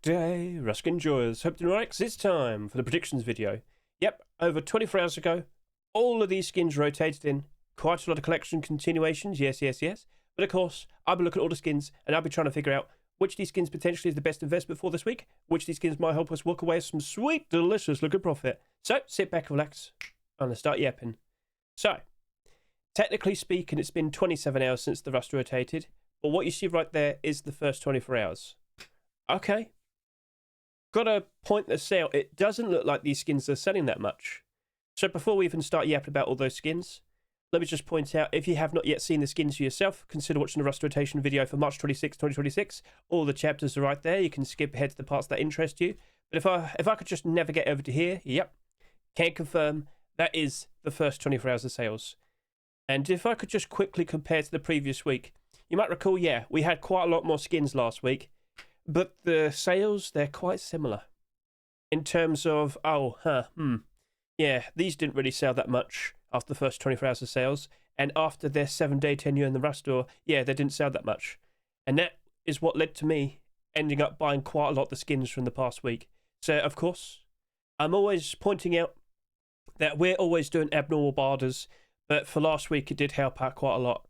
day, Ruskin enjoys. Hope you're right, 'cause it's time for the predictions video. Yep, over 24 hours ago, all of these skins rotated in. Quite a lot of collection continuations, yes. But of course, I'll be looking at all the skins, and I'll be trying to figure out which of these skins potentially is the best investment for this week, which of these skins might help us walk away with some sweet, delicious looking profit. So, sit back, relax, and let's start yapping. So, technically speaking, it's been 27 hours since the Rust rotated, but what you see right there is the first 24 hours. Okay. Got a point of sale. It doesn't look like these skins are selling that much. So before we even start yapping about all those skins, let me just point out, if you have not yet seen the skins for yourself, consider watching the Rust rotation video for March 26, 2026. All the chapters are right there. You can skip ahead to the parts that interest you. But if I could just navigate over to here, yep, can confirm that is the first 24 hours of sales. And if I could just quickly compare to the previous week, you might recall, yeah, we had quite a lot more skins last week. But the sales, they're quite similar. In terms of, yeah, these didn't really sell that much after the first 24 hours of sales. And after their 7-day tenure in the Rust store, yeah, they didn't sell that much. And that is what led to me ending up buying quite a lot of the skins from the past week. So, of course, I'm always pointing out that we're always doing abnormal barders. But for last week, it did help out quite a lot.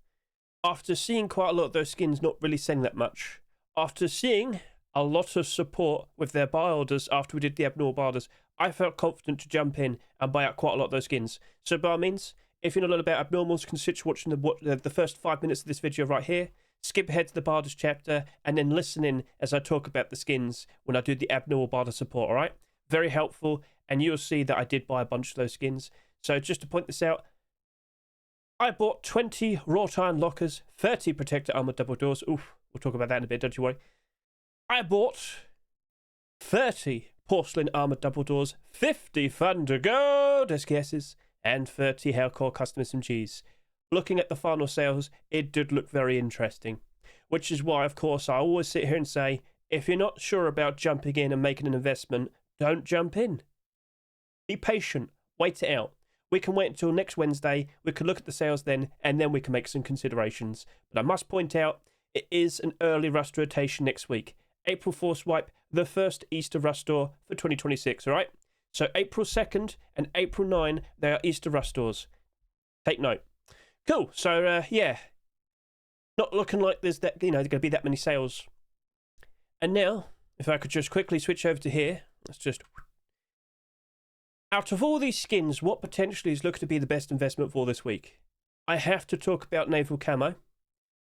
After seeing quite a lot of those skins not really selling that much, after seeing a lot of support with their buy orders after we did the abnormal barders, I felt confident to jump in and buy out quite a lot of those skins. So by all means, if you know a lot about abnormals, consider watching the first 5 minutes of this video right here, skip ahead to the barders chapter, and then listen in as I talk about the skins when I do the abnormal barder support, alright? Very helpful, and you'll see that I did buy a bunch of those skins. So just to point this out, I bought 20 wrought iron lockers, 30 protector armored double doors. Oof, we'll talk about that in a bit, don't you worry. I bought 30 porcelain armored double doors, 50 Thunder Gold SKSs, and 30 Hellcore custom SMGs. Looking at the final sales, it did look very interesting. Which is why, of course, I always sit here and say, if you're not sure about jumping in and making an investment, don't jump in. Be patient, wait it out. We can wait until next Wednesday, we can look at the sales then, and then we can make some considerations. But I must point out, it is an early Rust rotation next week. April 4th wipe, the first Easter Rust store for 2026, alright? So April 2nd and April 9, they are Easter Rust stores. Take note. Cool, so yeah. Not looking like there's going to be that many sales. And now, if I could just quickly switch over to here, let's just... Out of all these skins, what potentially is looking to be the best investment for this week? I have to talk about Naval Camo,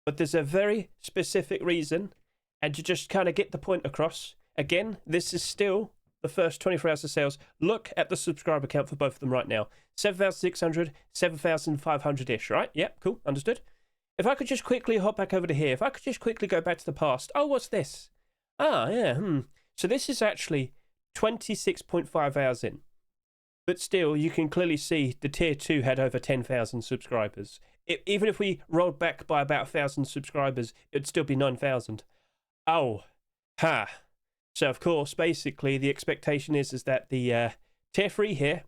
but there's a very specific reason, and to just kind of get the point across, again, this is still the first 24 hours of sales. Look at the subscriber count for both of them right now. 7,600, 7,500-ish, right? Yep, cool, understood. If I could just quickly hop back over to here, if I could just quickly go back to the past. Oh, what's this? Ah, yeah, So this is actually 26.5 hours in. But still, you can clearly see the tier 2 had over 10,000 subscribers. Even if we rolled back by about 1,000 subscribers, it'd still be 9,000. Oh, ha. So, of course, basically, the expectation is that the tier 3 here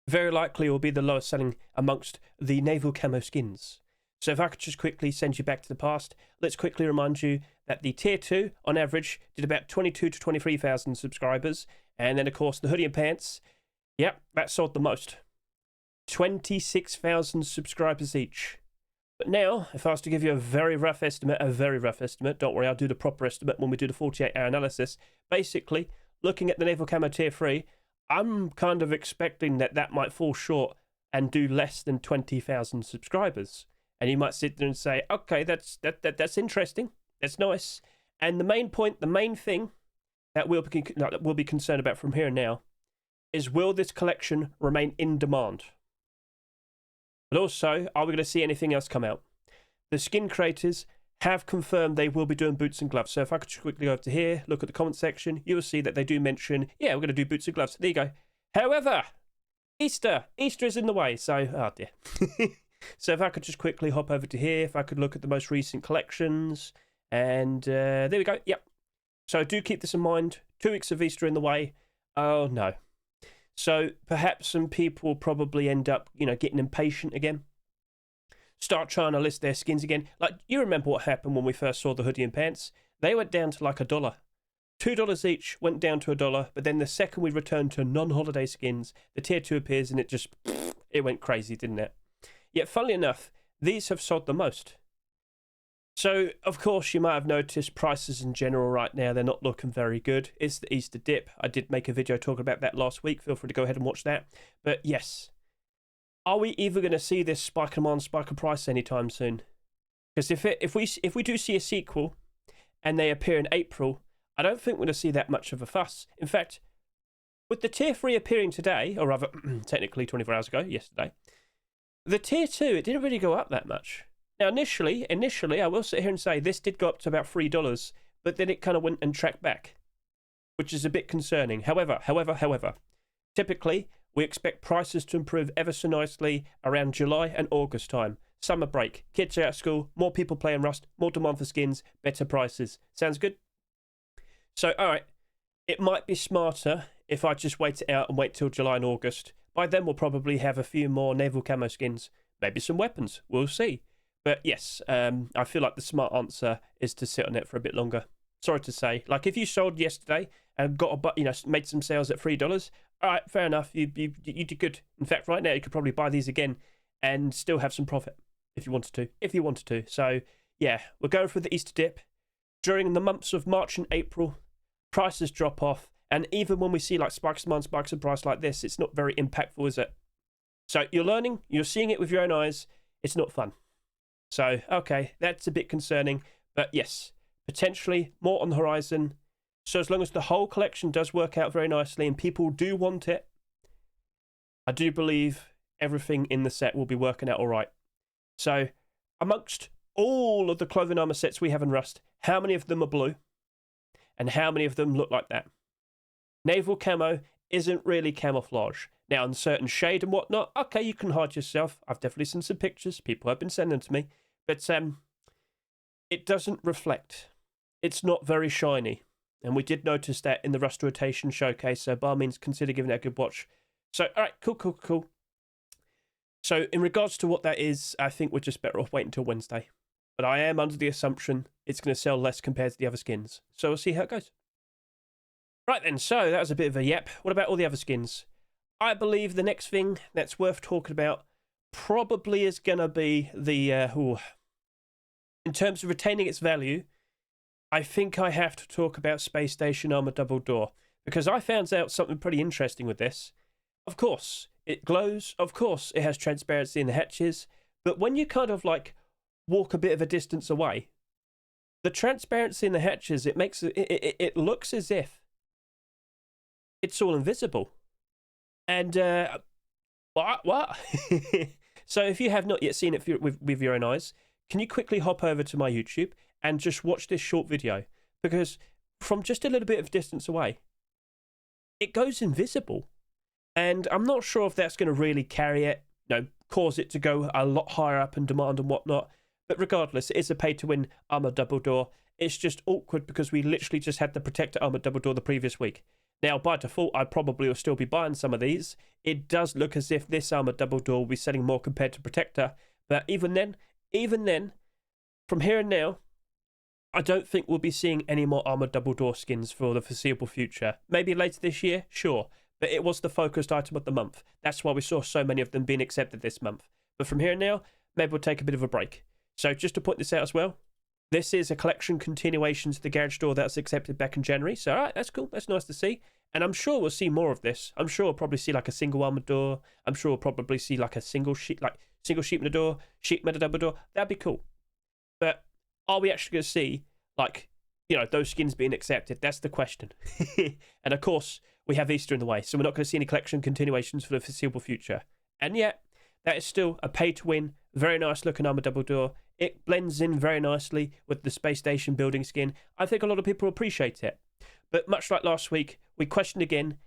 very likely will be the lowest selling amongst the Naval Camo skins. So if I could just quickly send you back to the past, let's quickly remind you that the tier 2, on average, did about 22 to 23,000 subscribers. And then, of course, the hoodie and pants... Yep, that sold the most. 26,000 subscribers each. But now, if I was to give you a very rough estimate, don't worry, I'll do the proper estimate when we do the 48-hour analysis. Basically, looking at the Naval Camo Tier 3, I'm kind of expecting that might fall short and do less than 20,000 subscribers. And you might sit there and say, okay, that's interesting, that's nice. And the main point, the main thing that we'll be concerned about from here and now is, will this collection remain in demand? But also, are we going to see anything else come out? The skin creators have confirmed they will be doing boots and gloves. So if I could just quickly go over to here, look at the comment section, you'll see that they do mention, yeah, we're going to do boots and gloves. There you go. However, Easter is in the way. So, oh dear. So if I could just quickly hop over to here, if I could look at the most recent collections, and there we go. Yep. So do keep this in mind. 2 weeks of Easter in the way. Oh no. So perhaps some people will probably end up, getting impatient again. Start trying to list their skins again. Like, you remember what happened when we first saw the hoodie and pants? They went down to like $1. $2 each went down to $1, but then the second we returned to non-holiday skins, the tier 2 appears and it went crazy, didn't it? Yet, funnily enough, these have sold the most. So, of course, you might have noticed prices in general right now, they're not looking very good. It's the Easter dip. I did make a video talking about that last week. Feel free to go ahead and watch that. But yes, are we either going to see this spike in demand, spike in price anytime soon? Because if we do see a sequel and they appear in April, I don't think we're going to see that much of a fuss. In fact, with the tier 3 appearing today, or rather, technically 24 hours ago, yesterday, the tier 2, it didn't really go up that much. Now, initially, I will sit here and say this did go up to about $3, but then it kind of went and tracked back, which is a bit concerning. However, typically, we expect prices to improve ever so nicely around July and August time. Summer break, kids are out of school, more people playing Rust, more demand for skins, better prices. Sounds good? So, all right, it might be smarter if I just wait it out and wait till July and August. By then, we'll probably have a few more Naval Camo skins, maybe some weapons. We'll see. But yes, I feel like the smart answer is to sit on it for a bit longer. Sorry to say, like if you sold yesterday and made some sales at $3, all right, fair enough. You did good. In fact, right now you could probably buy these again and still have some profit if you wanted to. So yeah, we're going for the Easter dip. During the months of March and April, prices drop off, and even when we see like spikes in demand, spikes in price like this, it's not very impactful, is it? So you're learning, you're seeing it with your own eyes. It's not fun. So, okay, that's a bit concerning. But yes, potentially more on the horizon. So as long as the whole collection does work out very nicely and people do want it, I do believe everything in the set will be working out all right. So amongst all of the clothing armor sets we have in Rust, how many of them are blue? And how many of them look like that? Naval Camo isn't really camouflage. Now, in certain shade and whatnot, okay, you can hide yourself. I've definitely seen some pictures. People have been sending them to me. But it doesn't reflect. It's not very shiny. And we did notice that in the Rust Rotation Showcase, so by all means, consider giving it a good watch. So, all right, cool. So, in regards to what that is, I think we're just better off waiting until Wednesday. But I am under the assumption it's going to sell less compared to the other skins. So, we'll see how it goes. Right then, so that was a bit of a yep. What about all the other skins? I believe the next thing that's worth talking about probably is going to be the... in terms of retaining its value, I think I have to talk about Space Station Armor Double Door, because I found out something pretty interesting with this. Of course, it glows. Of course, it has transparency in the hatches. But when you kind of like walk a bit of a distance away, the transparency in the hatches, it looks as if it's all invisible. And what? So if you have not yet seen it with your own eyes, can you quickly hop over to my YouTube and just watch this short video? Because from just a little bit of distance away, it goes invisible. And I'm not sure if that's going to really carry it, cause it to go a lot higher up in demand and whatnot. But regardless, it is a pay-to-win armor double door. It's just awkward because we literally just had the Protector armor double door the previous week. Now, by default, I probably will still be buying some of these. It does look as if this armor double door will be selling more compared to Protector. But even then, from here and now, I don't think we'll be seeing any more armor double door skins for the foreseeable future. Maybe later this year, sure. But it was the focused item of the month. That's why we saw so many of them being accepted this month. But from here and now, maybe we'll take a bit of a break. So just to point this out as well, this is a collection continuation to the garage door that was accepted back in January. So, all right, that's cool. That's nice to see. And I'm sure we'll see more of this. I'm sure we'll probably see like a single armored door. I'm sure we'll probably see like a single sheet metal door, sheet metal double door. That'd be cool. But are we actually going to see like, those skins being accepted? That's the question. And of course, we have Easter in the way. So we're not going to see any collection continuations for the foreseeable future. And yet, that is still a pay-to-win, very nice looking armor double door. It blends in very nicely with the space station building skin. I think a lot of people appreciate it. But much like last week, we questioned again,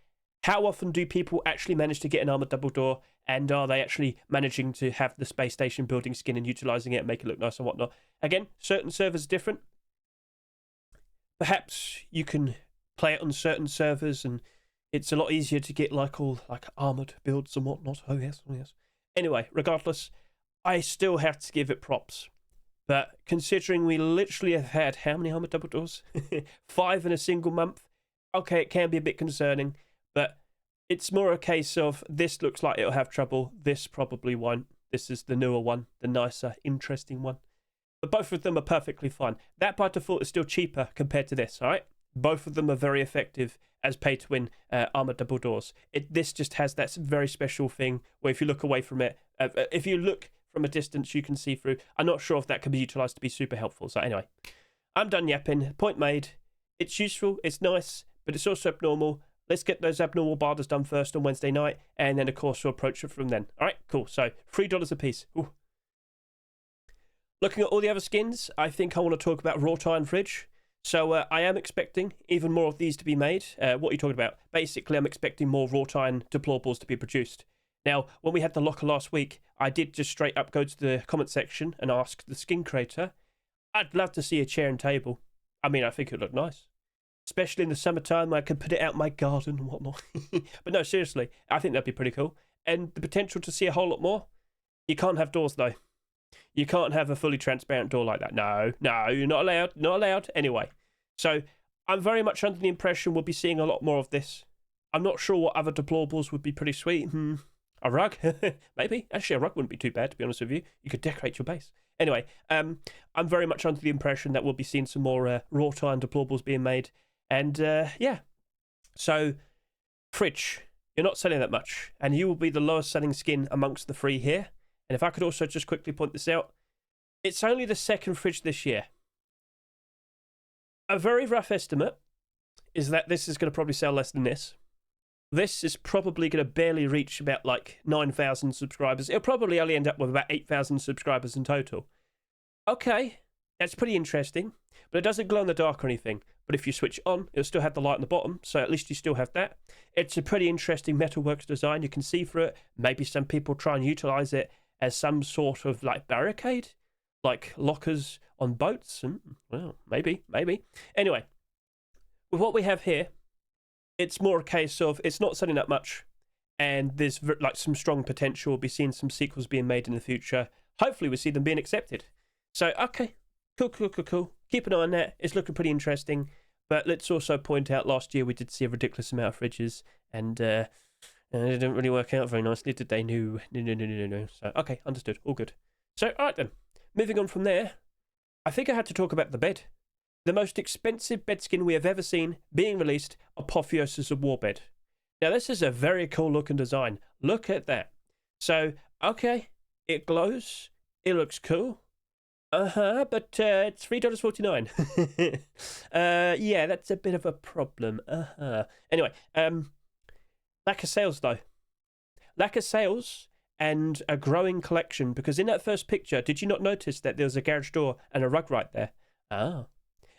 how often do people actually manage to get an armor double door? And are they actually managing to have the space station building skin and utilizing it and make it look nice and whatnot? Again, certain servers are different. Perhaps you can play it on certain servers and it's a lot easier to get like armored builds and whatnot. Oh yes. Anyway, regardless, I still have to give it props. But considering we literally have had how many armored double doors? 5 in a single month. Okay, it can be a bit concerning, but it's more a case of this looks like it'll have trouble. This probably won't. This is the newer one, the nicer, interesting one. But both of them are perfectly fine. That by default is still cheaper compared to this, all right? Both of them are very effective as pay-to-win armored double doors. This just has that very special thing where if you look away from it, if you look from a distance, you can see through. I'm not sure if that can be utilised to be super helpful. So anyway, I'm done yapping. Point made. It's useful. It's nice, but it's also abnormal. Let's get those abnormal barders done first on Wednesday night, and then, of course, we'll approach it from then. All right, cool. So $3 a piece. Ooh. Looking at all the other skins, I think I want to talk about Wrought Iron Fridge. So I am expecting even more of these to be made. What are you talking about? Basically, I'm expecting more Wrought Iron deplorables to be produced. Now, when we had the locker last week, I did just straight up go to the comment section and ask the skin creator, I'd love to see a chair and table. I mean, I think it would look nice. Especially in the summertime, I could put it out in my garden and whatnot. But no, seriously, I think that'd be pretty cool. And the potential to see a whole lot more. You can't have doors, though. You can't have a fully transparent door like that. No, you're not allowed. Not allowed. Anyway, so I'm very much under the impression we'll be seeing a lot more of this. I'm not sure what other deplorables would be pretty sweet. A rug? Maybe. Actually, a rug wouldn't be too bad, to be honest with you. You could decorate your base. Anyway, I'm very much under the impression that we'll be seeing some more wrought iron deplorables being made. And, yeah. So, Fridge, you're not selling that much. And you will be the lowest selling skin amongst the 3 here. And if I could also just quickly point this out, it's only the second Fridge this year. A very rough estimate is that this is going to probably sell less than this. This is probably going to barely reach about like 9,000 subscribers. It'll probably only end up with about 8,000 subscribers in total. Okay, that's pretty interesting, but it doesn't glow in the dark or anything. But if you switch it on, it'll still have the light on the bottom, so at least you still have that. It's a pretty interesting metalworks design. You can see through it. Maybe some people try and utilize it as some sort of like barricade, like lockers on boats. Well, maybe. Anyway, with what we have here, it's more a case of it's not selling that much, and there's like some strong potential. We'll be seeing some sequels being made in the future. Hopefully, we see them being accepted. So, okay, cool. Keep an eye on that. It's looking pretty interesting. But let's also point out last year we did see a ridiculous amount of fridges, and it didn't really work out very nicely, did they? No. So, okay, understood. All good. So, all right then. Moving on from there, I think I had to talk about the bed. The most expensive bed skin we have ever seen being released, Apotheosis of War Bed. Now, this is a very cool looking design. Look at that. So, okay, it glows. It looks cool. But it's $3.49. Yeah, that's a bit of a problem. Anyway, lack of sales, though. Lack of sales and a growing collection, because in that first picture, did you not notice that there was a garage door and a rug right there? Ah.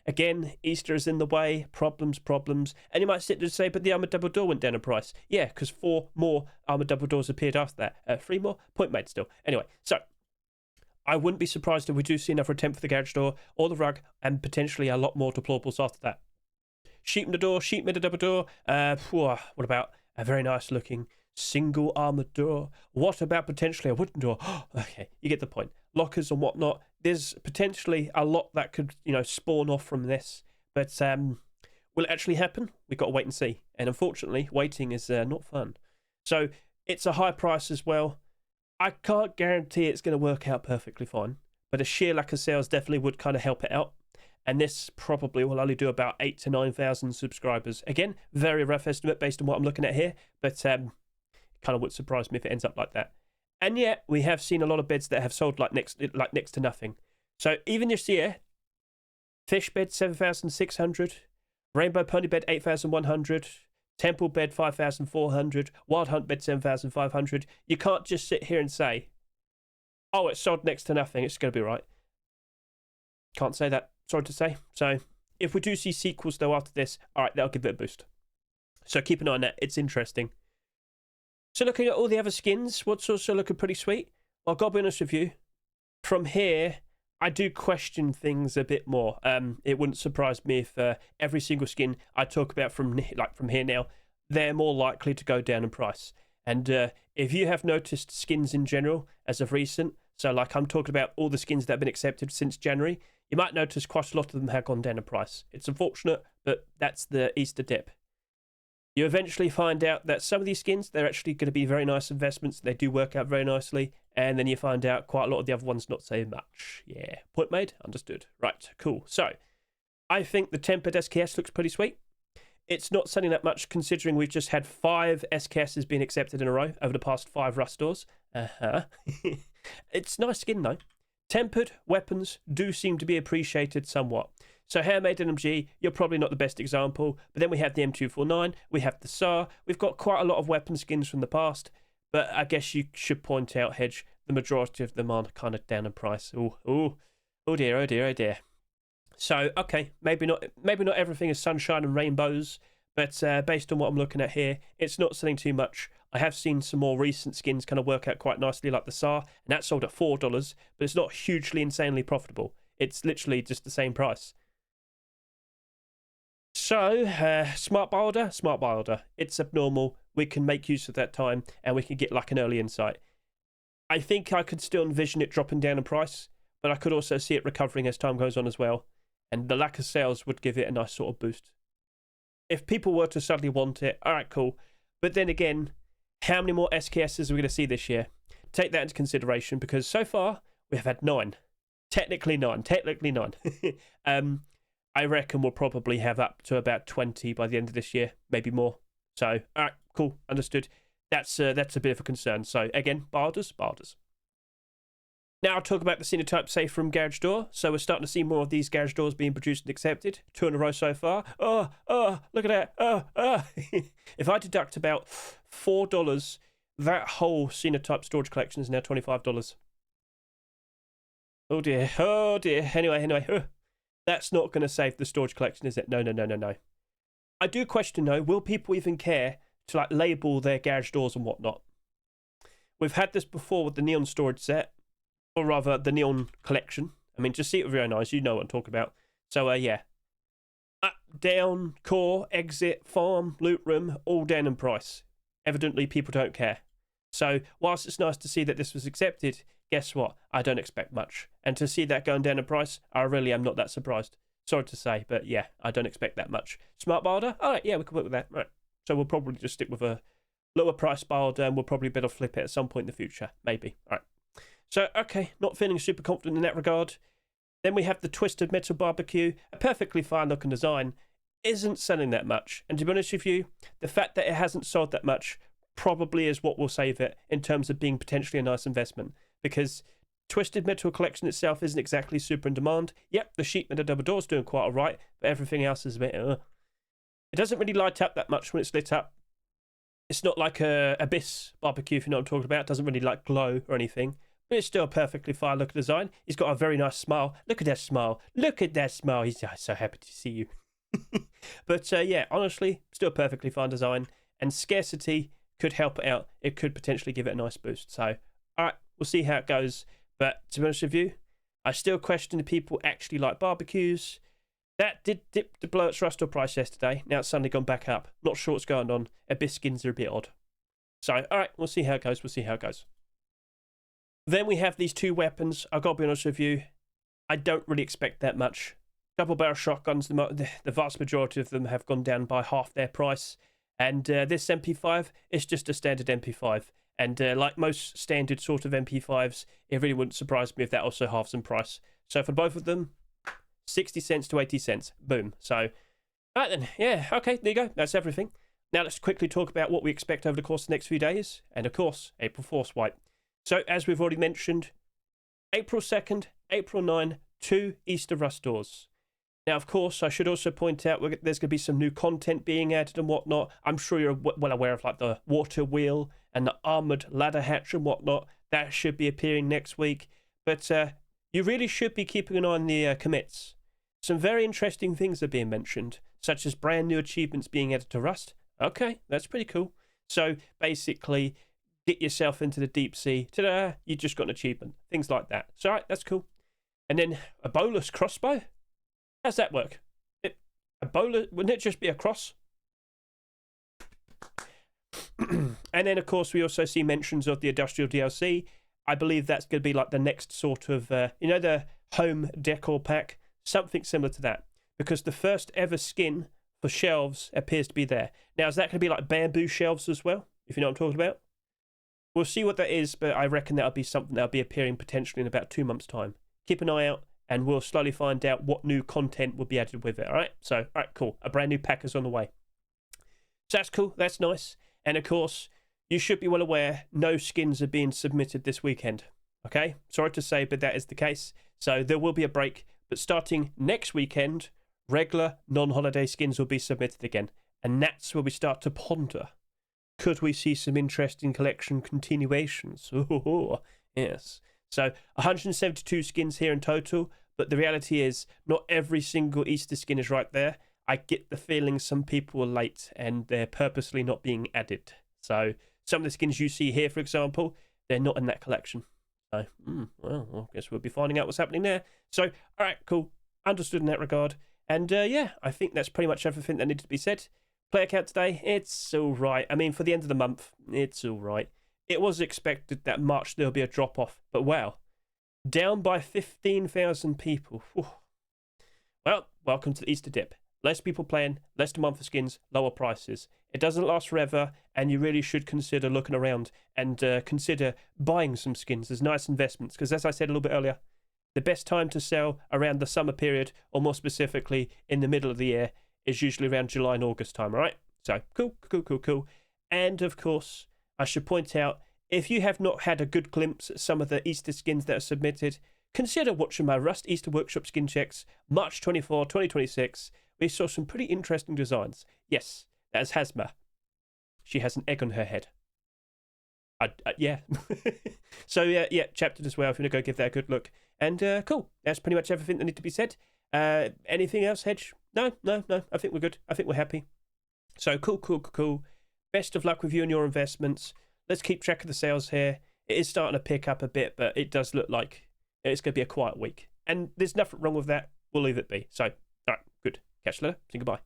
Again, Easter is in the way, problems. And you might sit there and say, but the armoured double door went down in price. Yeah, because 4 more armoured double doors appeared after that. 3 more? Point made still. Anyway, so I wouldn't be surprised if we do see another attempt for the garage door or the rug, and potentially a lot more deplorables after that. Sheet in the door, sheet mid double door. What about a very nice looking single armoured door? What about potentially a wooden door? Okay, you get the point. Lockers and whatnot. There's potentially a lot that could, spawn off from this. But will it actually happen? We've got to wait and see. And unfortunately, waiting is not fun. So it's a high price as well. I can't guarantee it's going to work out perfectly fine. But a sheer lack of sales definitely would kind of help it out. And this probably will only do about 8,000 to 9,000 subscribers. Again, very rough estimate based on what I'm looking at here. But kind of would surprise me if it ends up like that. And yet, we have seen a lot of beds that have sold like next to nothing. So even this year, Fish bed 7,600, Rainbow Pony bed 8,100, Temple bed 5,400, Wild Hunt bed 7,500. You can't just sit here and say, oh, it sold next to nothing, it's going to be right. Can't say that, sorry to say. So if we do see sequels though after this, all right, that'll give it a boost. So keep an eye on that, it's interesting. So looking at all the other skins, what's also looking pretty sweet? Well, I've got to be honest with you. From here, I do question things a bit more. It wouldn't surprise me if every single skin I talk about from here now, they're more likely to go down in price. And if you have noticed skins in general, as of recent, So like I'm talking about all the skins that have been accepted since January. You might notice quite a lot of them have gone down in price. It's unfortunate, but that's the Easter dip. You eventually find out that some of these skins, they're actually going to be very nice investments. They do work out very nicely. And then you find out quite a lot of the other ones not so much. Yeah, point made, understood. Right, cool. So I think the tempered SKS looks pretty sweet. It's not selling that much considering we've just had 5 SKSs being accepted in a row over the past 5 Rust stores. It's nice skin though. Tempered weapons do seem to be appreciated somewhat. So handmade NMG, you're probably not the best example, but then we have the M249, we have the SAR, we've got quite a lot of weapon skins from the past, but I guess you should point out, Hedge, the majority of them are kind of down in price. Oh dear, oh dear, oh dear. So, okay, maybe not everything is sunshine and rainbows, but based on what I'm looking at here, it's not selling too much. I have seen some more recent skins kind of work out quite nicely, like the SAR, and that sold at $4, but it's not hugely insanely profitable. It's literally just the same price. So, smart buy order. It's abnormal. We can make use of that time, and we can get like an early insight. I think I could still envision it dropping down in price, but I could also see it recovering as time goes on as well. And the lack of sales would give it a nice sort of boost. If people were to suddenly want it, all right, cool. But then again, how many more SKSs are we going to see this year? Take that into consideration, because so far we have had 9. Technically 9. I reckon we'll probably have up to about 20 by the end of this year, maybe more. So, all right, cool, understood. That's a bit of a concern. So, again, barders. Now I'll talk about the Sinotype safe from Garage Door. So we're starting to see more of these Garage Doors being produced and accepted. 2 in a row so far. Oh, look at that. If I deduct about $4, that whole Sinotype storage collection is now $25. Oh dear. Anyway. That's not going to save the storage collection, is it? No. I do question though, will people even care to like label their Garage Doors and whatnot? We've had this before with the Neon storage set, or rather the Neon collection. I mean, just see it with your own eyes, you know what I'm talking about. So yeah, up, down, core, exit, farm, loot room, all down in price. Evidently people don't care. So whilst it's nice to see that this was accepted, guess what? I don't expect much. And to see that going down in price, I really am not that surprised. Sorry to say, but yeah, I don't expect that much. Smart barter? All right, yeah, we can work with that. Right. So we'll probably just stick with a lower price barter, and we'll probably better flip it at some point in the future. Maybe. All right. So, okay, not feeling super confident in that regard. Then we have the Twisted Metal BBQ, a perfectly fine looking design, isn't selling that much. And to be honest with you, the fact that it hasn't sold that much probably is what will save it in terms of being potentially a nice investment, because Twisted Metal collection itself isn't exactly super in demand. Yep, the sheet metal double door's doing quite alright, but everything else is a bit It doesn't really light up that much when it's lit up. It's not like a Abyss barbecue, if you know what I'm talking about. It doesn't really like glow or anything, but it's still a perfectly fine looking design. He's got a very nice smile. Look at that smile. He's so happy to see you. But yeah, honestly, still a perfectly fine design, and scarcity could help it out. It could potentially give it a nice boost. So, alright, we'll see how it goes. But to be honest with you, I still question if people actually like barbecues. That did dip below its Rust price yesterday. Now it's suddenly gone back up. Not sure what's going on. Abyss skins are a bit odd. So, alright, we'll see how it goes. Then we have these 2 weapons. I've got to be honest with you, I don't really expect that much. Double barrel shotguns, the vast majority of them have gone down by half their price. And this MP5 is just a standard MP5. And like most standard sort of MP5s, it really wouldn't surprise me if that also halves in price. So for both of them, 60 cents to 80 cents. Boom. So, right then. Yeah, okay, there you go. That's everything. Now let's quickly talk about what we expect over the course of the next few days. And of course, April 4th wipe. So as we've already mentioned, April 2nd, April 9, 2 Easter Rust doors. Now, of course, I should also point out there's going to be some new content being added and whatnot. I'm sure you're well aware of like the water wheel and the armoured ladder hatch and whatnot. That should be appearing next week. But you really should be keeping an eye on the commits. Some very interesting things are being mentioned, such as brand new achievements being added to Rust. Okay, that's pretty cool. So basically, get yourself into the deep sea. Ta-da! You just got an achievement. Things like that. So, all right, that's cool. And then a bolus crossbow. How's that work? Wouldn't it just be a cross? And then, of course, we also see mentions of the Industrial DLC. I believe that's going to be like the next sort of, you know, the home decor pack, something similar to that, because the first ever skin for shelves appears to be there. Now, is that going to be like bamboo shelves as well, if you know what I'm talking about? We'll see what that is, but I reckon that'll be something that'll be appearing potentially in about 2 months' time. Keep an eye out, and we'll slowly find out what new content will be added with it, all right? So, all right, cool. A brand new pack is on the way. So that's cool. That's nice. And, of course, you should be well aware no skins are being submitted this weekend, okay? Sorry to say, but that is the case. So there will be a break, but starting next weekend, regular non-holiday skins will be submitted again. And that's where we start to ponder. Could we see some interesting collection continuations? Oh, yes. So 172 skins here in total, but the reality is not every single Easter skin is right there. I get the feeling some people are late and they're purposely not being added. So some of the skins you see here, for example, they're not in that collection. So, well, I guess we'll be finding out what's happening there. So, all right, cool. Understood in that regard. And yeah, I think that's pretty much everything that needed to be said. Player count today, it's all right. I mean, for the end of the month, it's all right. It was expected that March there'll be a drop-off, but wow, down by 15,000 people. Whew. Well, welcome to the Easter dip. Less people playing, less demand for skins, lower prices. It doesn't last forever, and you really should consider looking around and consider buying some skins as nice investments, because as I said a little bit earlier, the best time to sell around the summer period, or more specifically in the middle of the year, is usually around July and August time, all right? So, cool. And, of course, I should point out, if you have not had a good glimpse at some of the Easter skins that are submitted, consider watching my Rust Easter Workshop skin checks, March 24, 2026. We saw some pretty interesting designs. Yes, that's Hazma. She has an egg on her head. Yeah. So, yeah, chaptered as well, if you want to go give that a good look. And, cool. That's pretty much everything that needs to be said. Anything else, Hedge? No. I think we're good. I think we're happy. So, cool. Best of luck with you and your investments. Let's keep track of the sales here. It is starting to pick up a bit, but it does look like it's going to be a quiet week. And there's nothing wrong with that. We'll leave it be. So, all right, good. Catch you later. Say goodbye.